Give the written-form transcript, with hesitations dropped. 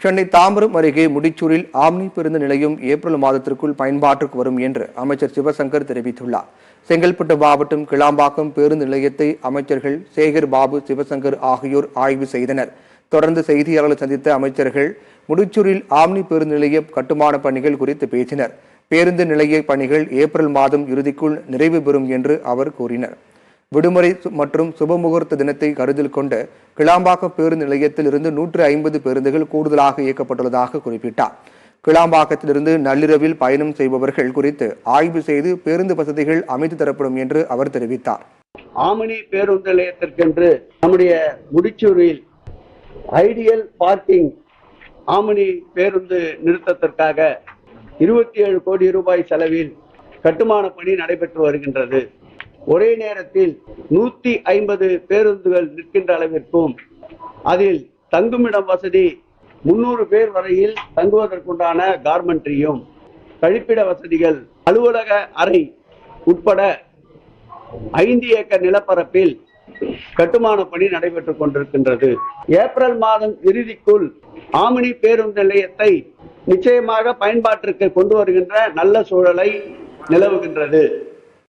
சென்னை தாம்பரம் அருகே முடிச்சூரில் ஆம்னி பேருந்து நிலையம் ஏப்ரல் மாதத்திற்குள் பயன்பாட்டுக்கு வரும் என்று அமைச்சர் சிவசங்கர் தெரிவித்துள்ளார். செங்கல்பட்டு மாவட்டம் கிளாம்பாக்கம் பேருந்து நிலையத்தை அமைச்சர்கள் சேகர் பாபு, சிவசங்கர் ஆகியோர் ஆய்வு செய்தனர். தொடர்ந்து செய்தியாளர்களை சந்தித்த அமைச்சர்கள் முடிச்சூரில் ஆம்னி பேருந்து நிலைய கட்டுமான பணிகள் குறித்து பேசினர். பேருந்து நிலைய பணிகள் ஏப்ரல் மாதம் இறுதிக்குள் நிறைவு பெறும் என்று அவர் கூறினர். விடுமுறை மற்றும் சுபமுகூர்த்த தினத்தை கருத்தில் கொண்டு கிளாம்பாக்கம் பேருந்து நிலையத்தில் இருந்து 150 பேருந்துகள் கூடுதலாக இயக்கப்பட்டுள்ளதாக குறிப்பிட்டார். கிளாம்பாக்கத்திலிருந்து நள்ளிரவில் பயணம் செய்பவர்கள் குறித்து ஆய்வு செய்து பேருந்து வசதிகள் அமைத்து தரப்படும் என்று அவர் தெரிவித்தார். ஆம்னி பேருந்து நிலையத்திற்கென்று நம்முடைய முடிச்சூரில் ஐடியல் பார்க்கிங் ஆம்னி பேருந்து நிறுத்தத்திற்காக 27 கோடி ரூபாய் செலவில் கட்டுமான பணி நடைபெற்று வருகின்றது. ஒரே நேரத்தில் 150 பேருந்துகள் நிற்கின்ற அளவிற்கும் அதில் தங்குமிடம் வசதி 300 பேர் வரையில் தங்குவதற்குண்டான கார்மெண்ட்ரியும், கழிப்பிட வசதிகள், அலுவலக அறை உட்பட 5 ஏக்கர் நிலப்பரப்பில் கட்டுமான பணி நடைபெற்றுக் கொண்டிருக்கின்றது. ஏப்ரல் மாதம் இறுதிக்குள் ஆம்னி பேருந்து நிலையத்தை நிச்சயமாக பயன்பாட்டிற்கு கொண்டு வருகின்ற நல்ல சூழலை நிலவுகின்றது.